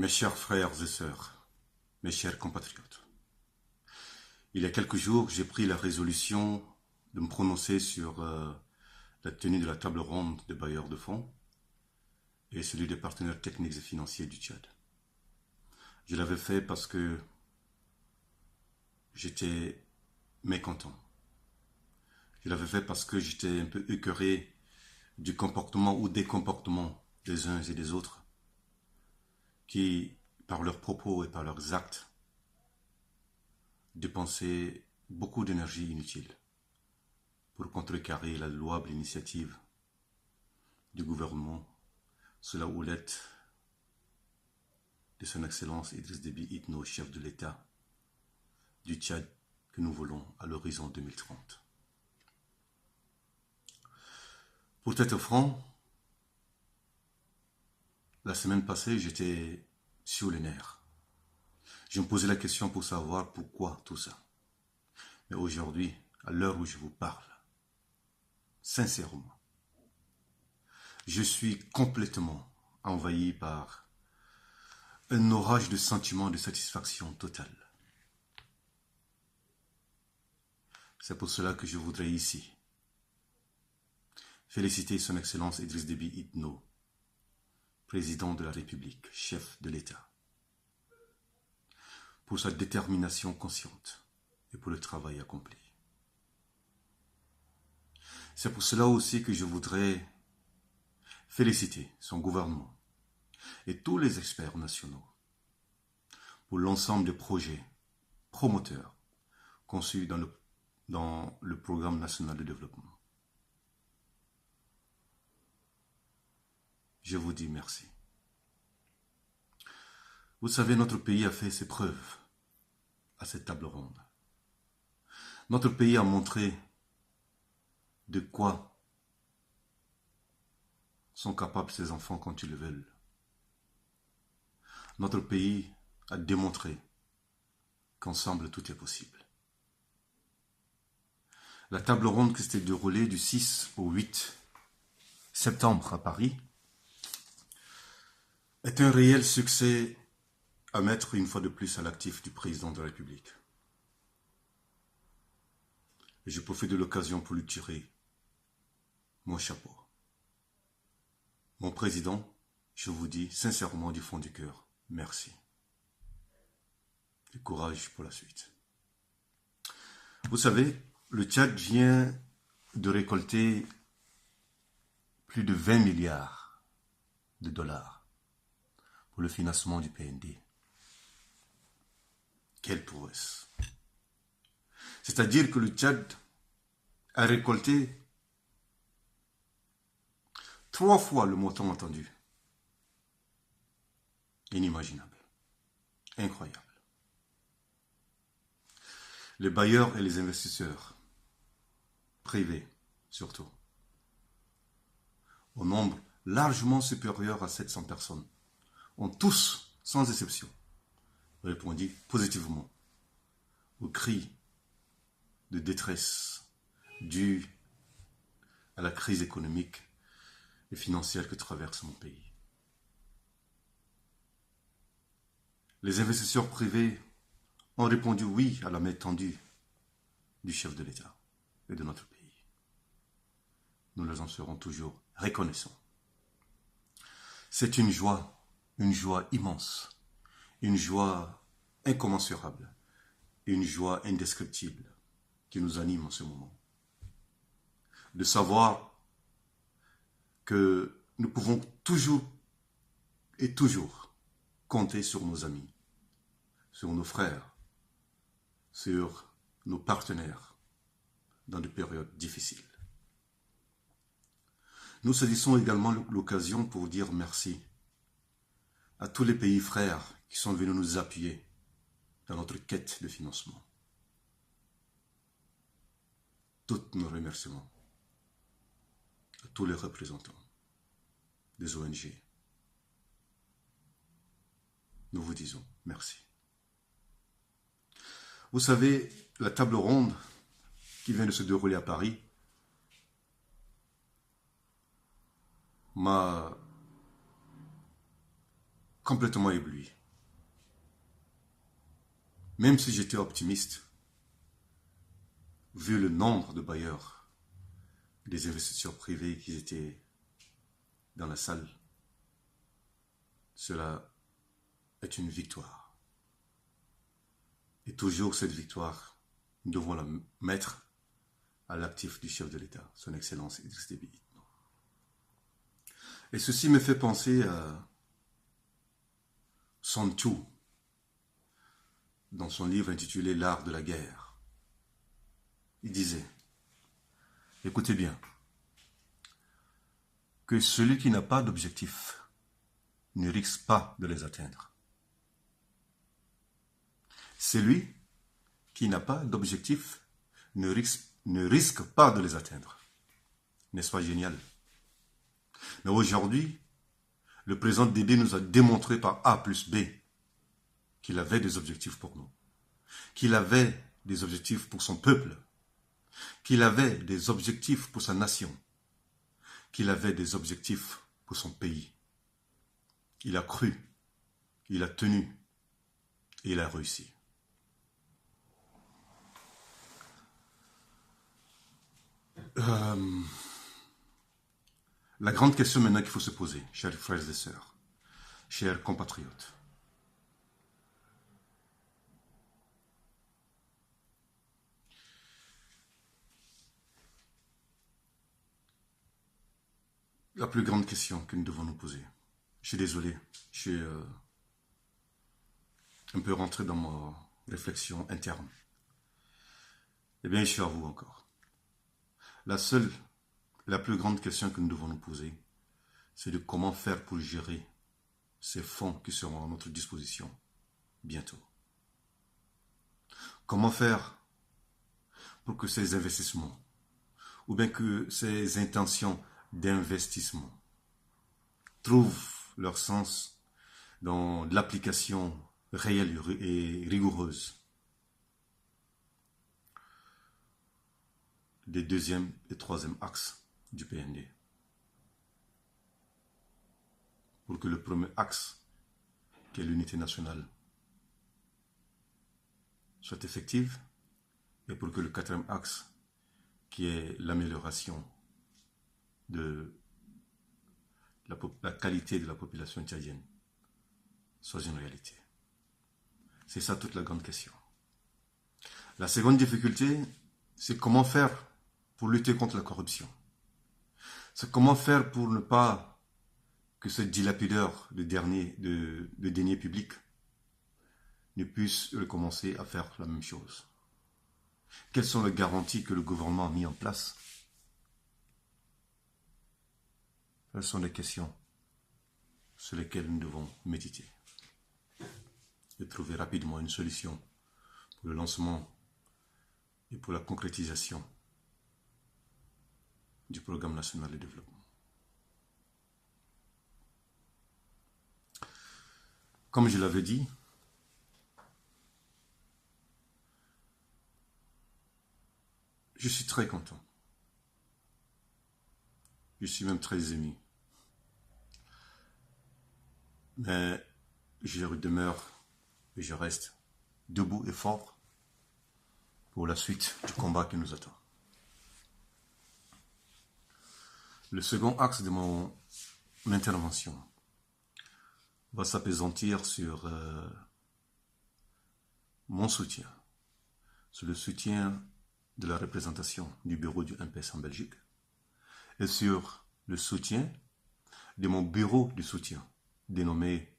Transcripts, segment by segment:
Mes chers frères et sœurs, mes chers compatriotes, il y a quelques jours, j'ai pris la résolution de me prononcer sur la tenue de la table ronde des bailleurs de fonds et celui des partenaires techniques et financiers du Tchad. Je l'avais fait parce que j'étais mécontent. Je l'avais fait parce que j'étais un peu écœuré du comportement ou des comportements des uns et des autres qui, par leurs propos et par leurs actes, dépensaient beaucoup d'énergie inutile pour contrecarrer la louable initiative du gouvernement sous la houlette de son Excellence Idriss Déby Itno, chef de l'État du Tchad que nous voulons à l'horizon 2030. Pour être franc, la semaine passée, j'étais sur les nerfs. Je me posais la question pour savoir pourquoi tout ça. Mais aujourd'hui, à l'heure où je vous parle, sincèrement, je suis complètement envahi par un orage de sentiments de satisfaction totale. C'est pour cela que je voudrais ici féliciter son Excellence Idriss Déby Itno, président de la République, chef de l'État, pour sa détermination consciente et pour le travail accompli. C'est pour cela aussi que je voudrais féliciter son gouvernement et tous les experts nationaux pour l'ensemble des projets promoteurs conçus dans le programme national de développement. Je vous dis merci. Vous savez, notre pays a fait ses preuves à cette table ronde. Notre pays a montré de quoi sont capables ses enfants quand ils le veulent. Notre pays a démontré qu'ensemble tout est possible. La table ronde qui s'était déroulée du 6 au 8 septembre à Paris est un réel succès à mettre une fois de plus à l'actif du président de la République. Et je profite de l'occasion pour lui tirer mon chapeau. Mon président, je vous dis sincèrement du fond du cœur, merci. Et courage pour la suite. Vous savez, le Tchad vient de récolter plus de 20 milliards de dollars pour le financement du PND. Quelle prouesse! C'est-à-dire que le Tchad a récolté 3 fois le montant attendu. Inimaginable. Incroyable. Les bailleurs et les investisseurs, privés surtout, au nombre largement supérieur à 700 personnes, ont tous, sans exception, répondu positivement aux cris de détresse dus à la crise économique et financière que traverse mon pays. Les investisseurs privés ont répondu oui à la main tendue du chef de l'État et de notre pays. Nous leur en serons toujours reconnaissants. C'est une joie immense, une joie incommensurable, une joie indescriptible qui nous anime en ce moment. De savoir que nous pouvons toujours et toujours compter sur nos amis, sur nos frères, sur nos partenaires dans des périodes difficiles. Nous saisissons également l'occasion pour dire merci à tous les pays frères qui sont venus nous appuyer dans notre quête de financement. Tous nos remerciements à tous les représentants des ONG. Nous vous disons merci. Vous savez, la table ronde qui vient de se dérouler à Paris m'a complètement ébloui. Même si j'étais optimiste, vu le nombre de bailleurs, des investisseurs privés qui étaient dans la salle, cela est une victoire. Et toujours cette victoire, nous devons la mettre à l'actif du chef de l'État, son Excellence Idriss Déby Itno. Et ceci me fait penser à Sun Tzu, dans son livre intitulé L'art de la guerre. Il disait, écoutez bien, que celui qui n'a pas d'objectif ne risque pas de les atteindre. Celui qui n'a pas d'objectif ne risque pas de les atteindre. N'est-ce pas génial? Mais aujourd'hui, le président Déby nous a démontré par A plus B qu'il avait des objectifs pour nous, qu'il avait des objectifs pour son peuple, qu'il avait des objectifs pour sa nation, qu'il avait des objectifs pour son pays. Il a cru, il a tenu et il a réussi. La grande question maintenant qu'il faut se poser, chers frères et sœurs, chers compatriotes, la plus grande question que nous devons nous poser. Je suis désolé, je suis un peu rentré dans ma réflexion interne. Eh bien, je suis à vous encore. La plus grande question que nous devons nous poser, c'est de comment faire pour gérer ces fonds qui seront à notre disposition bientôt. Comment faire pour que ces investissements, ou bien que ces intentions d'investissement trouvent leur sens dans l'application réelle et rigoureuse des deuxième et troisième axes du PND. Pour que le premier axe, qui est l'unité nationale, soit effective, et pour que le quatrième axe, qui est l'amélioration de la qualité de la population tchadienne, soit une réalité. C'est ça toute la grande question. La seconde difficulté, c'est comment faire pour lutter contre la corruption. C'est comment faire pour ne pas que ce dilapideur de deniers publics ne puisse recommencer à faire la même chose. Quelles sont les garanties que le gouvernement a mis en place? Ce sont des questions sur lesquelles nous devons méditer et trouver rapidement une solution pour le lancement et pour la concrétisation du programme national de développement. Comme je l'avais dit, je suis très content. Je suis même très ému. Mais je demeure et je reste debout et fort pour la suite du combat qui nous attend. Le second axe de mon intervention va s'appesantir sur mon soutien, sur le soutien de la représentation du bureau du MPS en Belgique et sur le soutien de mon bureau de soutien, dénommé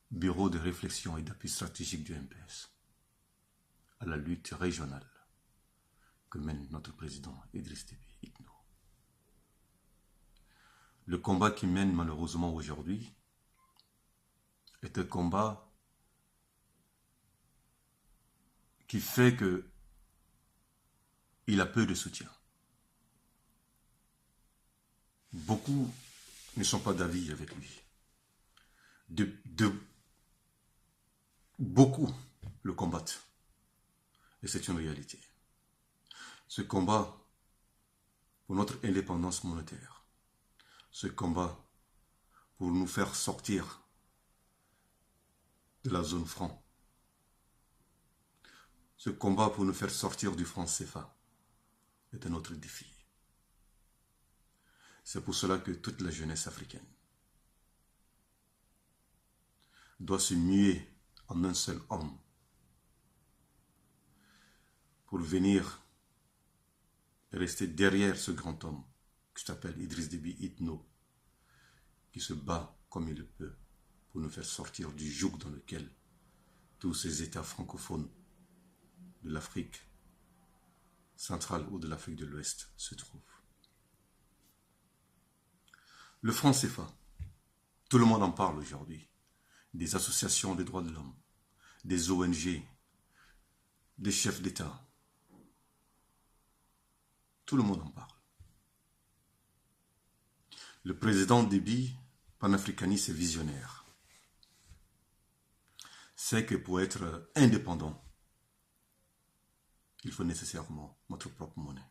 Bureau de réflexion et d'appui stratégique du MPS, à la lutte régionale que mène notre président Idriss Déby Itno. Le combat qu'il mène malheureusement aujourd'hui est un combat qui fait que il a peu de soutien. Beaucoup ne sont pas d'avis avec lui. Beaucoup le combattent. Et c'est une réalité. Ce combat pour notre indépendance monétaire, ce combat pour nous faire sortir de la zone franc. Ce combat pour nous faire sortir du franc CFA est un autre défi. C'est pour cela que toute la jeunesse africaine doit se muer en un seul homme pour venir et rester derrière ce grand homme qui s'appelle Idriss Déby Itno, qui se bat comme il le peut pour nous faire sortir du joug dans lequel tous ces États francophones de l'Afrique centrale ou de l'Afrique de l'Ouest se trouvent. Le franc CFA, tout le monde en parle aujourd'hui. Des associations des droits de l'homme, des ONG, des chefs d'État. Tout le monde en parle. Le président Déby, panafricaniste et visionnaire, sait que pour être indépendant, il faut nécessairement notre propre monnaie.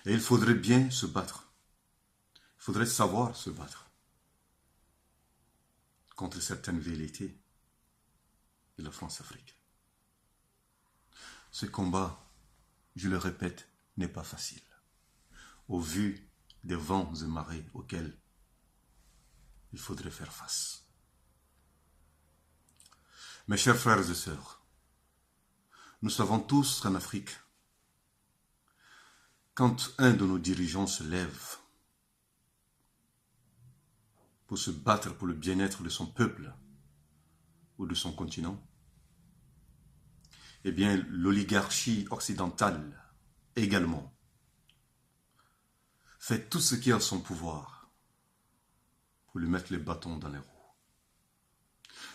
Et il faudrait bien se battre. Il faudrait savoir se battre contre certaines velléités de la France-Afrique. Ce combat, je le répète, n'est pas facile, au vu des vents et marées auxquels il faudrait faire face. Mes chers frères et sœurs, nous savons tous qu'en Afrique, quand un de nos dirigeants se lève pour se battre pour le bien-être de son peuple ou de son continent, eh bien l'oligarchie occidentale également fait tout ce qui est à son pouvoir pour lui mettre les bâtons dans les roues.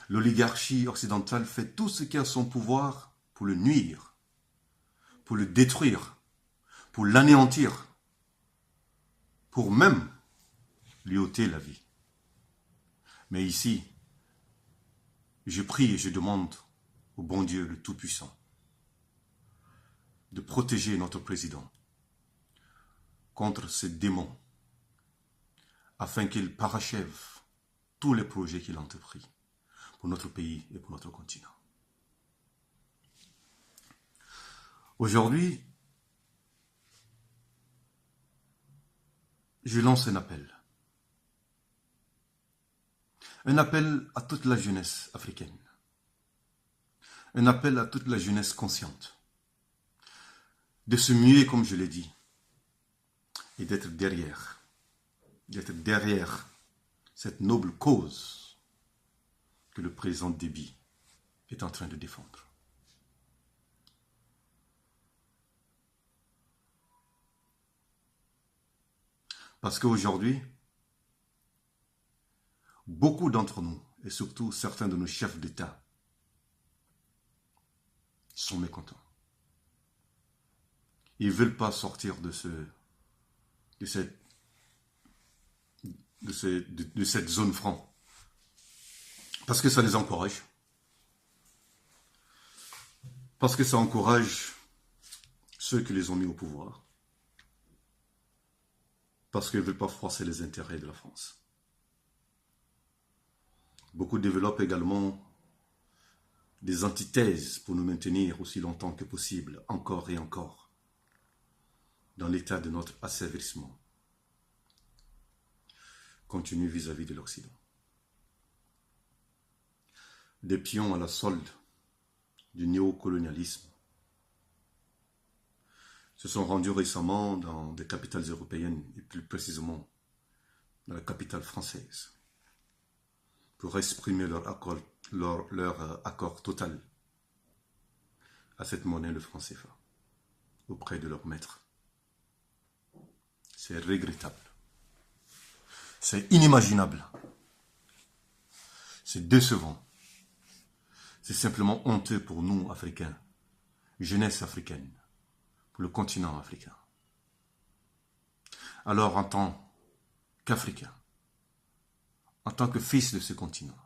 L'oligarchie occidentale fait tout ce qui est à son pouvoir pour le nuire, pour le détruire, pour l'anéantir, pour même lui ôter la vie. Mais ici, je prie et je demande au bon Dieu, le Tout-Puissant, de protéger notre président contre ces démons, afin qu'il parachève tous les projets qu'il a entrepris pour notre pays et pour notre continent. Aujourd'hui, je lance un appel. Un appel à toute la jeunesse africaine. Un appel à toute la jeunesse consciente. De se muer, comme je l'ai dit, et d'être derrière cette noble cause que le président Déby est en train de défendre. Parce qu'aujourd'hui, beaucoup d'entre nous, et surtout certains de nos chefs d'État, sont mécontents. Ils ne veulent pas sortir de cette zone franc. Parce que ça les encourage. Parce que ça encourage ceux qui les ont mis au pouvoir. Parce qu'ils ne veulent pas froisser les intérêts de la France. Beaucoup développent également des antithèses pour nous maintenir aussi longtemps que possible, encore et encore, dans l'état de notre asservissement continu vis-à-vis de l'Occident. Des pions à la solde du néocolonialisme se sont rendus récemment dans des capitales européennes, et plus précisément dans la capitale française, pour exprimer leur accord total à cette monnaie, le franc CFA, auprès de leur maître. C'est regrettable. C'est inimaginable. C'est décevant. C'est simplement honteux pour nous, Africains, jeunesse africaine, pour le continent africain. Alors, en tant qu'Africain, en tant que fils de ce continent,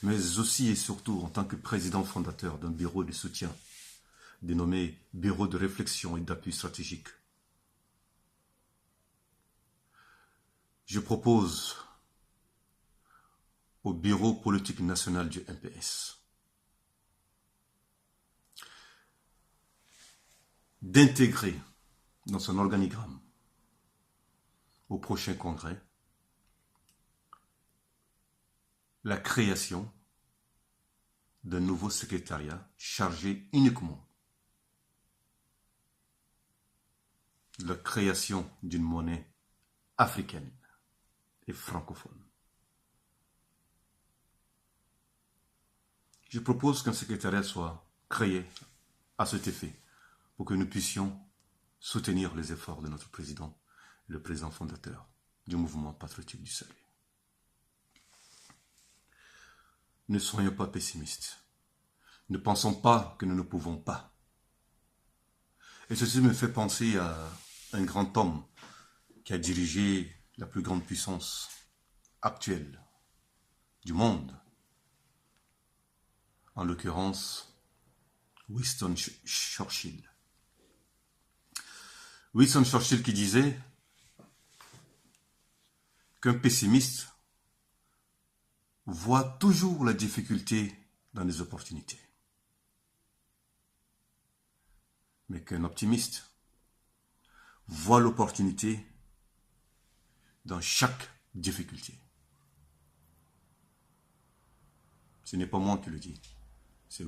mais aussi et surtout en tant que président fondateur d'un bureau de soutien dénommé Bureau de réflexion et d'appui stratégique, je propose au bureau politique national du MPS d'intégrer dans son organigramme au prochain congrès la création d'un nouveau secrétariat chargé uniquement de la création d'une monnaie africaine et francophone. Je propose qu'un secrétariat soit créé à cet effet pour que nous puissions soutenir les efforts de notre président, le président fondateur du mouvement patriotique du salut. Ne soyons pas pessimistes. Ne pensons pas que nous ne pouvons pas. Et ceci me fait penser à un grand homme qui a dirigé la plus grande puissance actuelle du monde. En l'occurrence, Winston Churchill. Winston Churchill qui disait qu'un pessimiste voit toujours la difficulté dans les opportunités. Mais qu'un optimiste voit l'opportunité dans chaque difficulté. Ce n'est pas moi qui le dis, c'est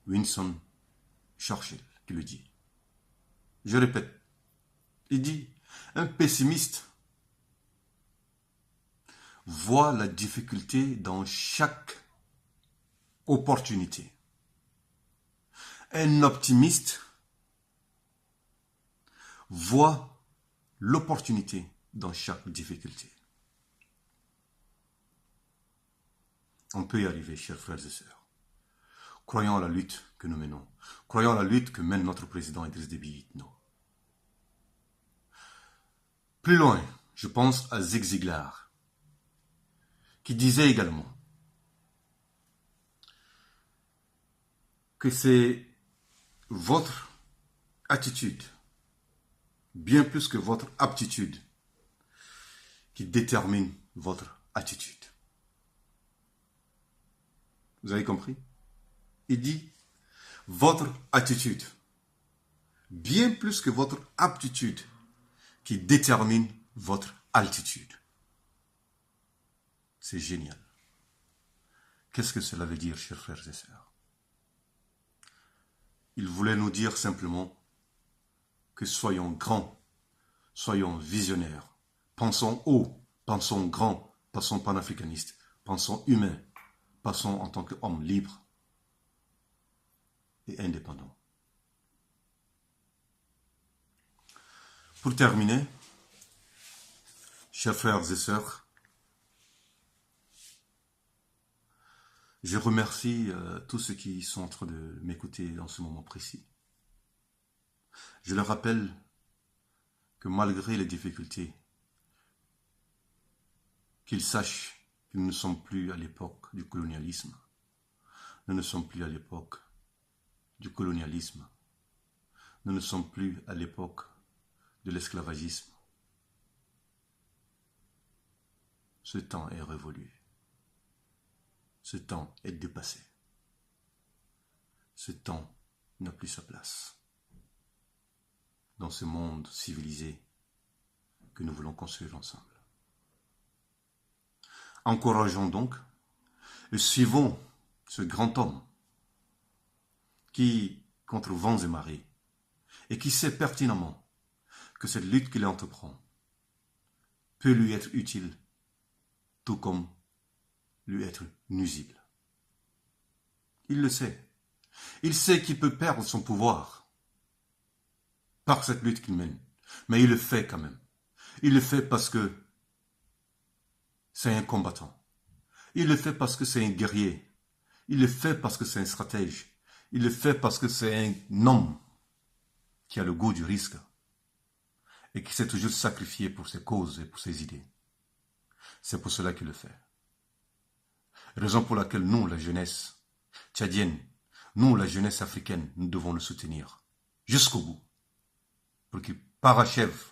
Winston Churchill qui le dit. Je répète, il dit, un pessimiste voit la difficulté dans chaque opportunité. Un optimiste voit l'opportunité dans chaque difficulté. On peut y arriver, chers frères et sœurs. Croyons à la lutte que nous menons. Croyons à la lutte que mène notre président Idriss Déby Itno. Plus loin, je pense à Zig Ziglar, qui disait également que c'est votre attitude, bien plus que votre aptitude, qui détermine votre attitude. Vous avez compris? Il dit, votre attitude, bien plus que votre aptitude, qui détermine votre altitude. C'est génial. Qu'est-ce que cela veut dire, chers frères et sœurs? Il voulait nous dire simplement que soyons grands, soyons visionnaires, pensons haut, pensons grand, pensons panafricanistes, pensons humains, pensons en tant qu'hommes libres et indépendants. Pour terminer, chers frères et sœurs, je remercie tous ceux qui sont en train de m'écouter dans ce moment précis. Je leur rappelle que malgré les difficultés, qu'ils sachent que nous ne sommes plus à l'époque du colonialisme. Nous ne sommes plus à l'époque du colonialisme. Nous ne sommes plus à l'époque de l'esclavagisme. Ce temps est révolu. Ce temps est dépassé. Ce temps n'a plus sa place dans ce monde civilisé que nous voulons construire ensemble. Encourageons donc et suivons ce grand homme qui, contre vents et marées, et qui sait pertinemment que cette lutte qu'il entreprend peut lui être utile, tout comme lui être nuisible. Il le sait. Il sait qu'il peut perdre son pouvoir par cette lutte qu'il mène. Mais il le fait quand même. Il le fait parce que c'est un combattant. Il le fait parce que c'est un guerrier. Il le fait parce que c'est un stratège. Il le fait parce que c'est un homme qui a le goût du risque et qui s'est toujours sacrifié pour ses causes et pour ses idées. C'est pour cela qu'il le fait. Raison pour laquelle nous, la jeunesse tchadienne, nous, la jeunesse africaine, nous devons le soutenir jusqu'au bout pour qu'il parachève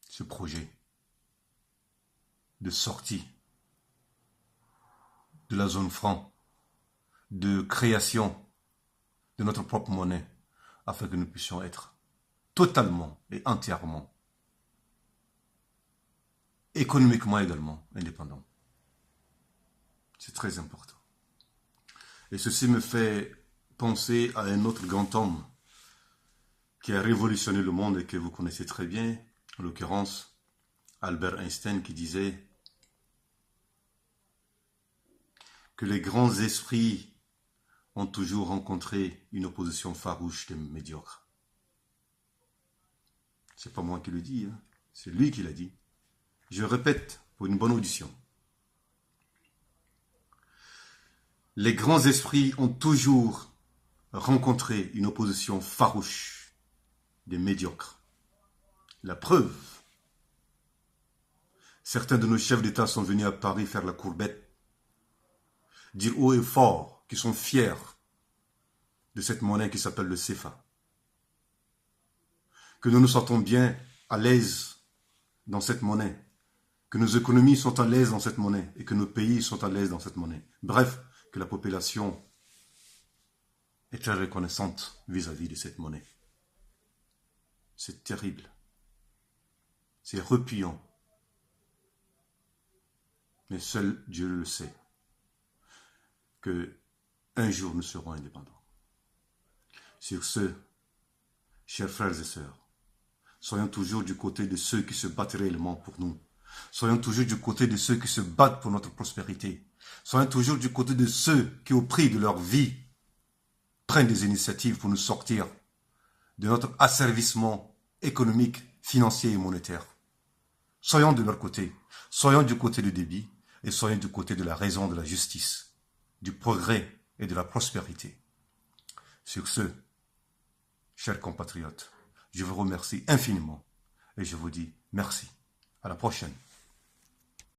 ce projet de sortie de la zone franc, de création de notre propre monnaie, afin que nous puissions être totalement et entièrement, économiquement également, indépendants. C'est très important. Et ceci me fait penser à un autre grand homme qui a révolutionné le monde et que vous connaissez très bien, en l'occurrence Albert Einstein, qui disait que les grands esprits ont toujours rencontré une opposition farouche des médiocres. C'est pas moi qui le dis, hein. C'est lui qui l'a dit. Je répète pour une bonne audition. Les grands esprits ont toujours rencontré une opposition farouche des médiocres. La preuve, certains de nos chefs d'État sont venus à Paris faire la courbette, dire haut et fort qu'ils sont fiers de cette monnaie qui s'appelle le CFA. Que nous nous sentons bien à l'aise dans cette monnaie, que nos économies sont à l'aise dans cette monnaie et que nos pays sont à l'aise dans cette monnaie. Bref, que la population est très reconnaissante vis-à-vis de cette monnaie. C'est terrible. C'est repuant. Mais seul Dieu le sait. Que un jour nous serons indépendants. Sur ce, chers frères et sœurs, soyons toujours du côté de ceux qui se battent réellement pour nous. Soyons toujours du côté de ceux qui se battent pour notre prospérité. Soyons toujours du côté de ceux qui, au prix de leur vie, prennent des initiatives pour nous sortir de notre asservissement économique, financier et monétaire. Soyons de leur côté. Soyons du côté du débit et soyons du côté de la raison, de la justice, du progrès et de la prospérité. Sur ce, chers compatriotes, je vous remercie infiniment et je vous dis merci. À la prochaine.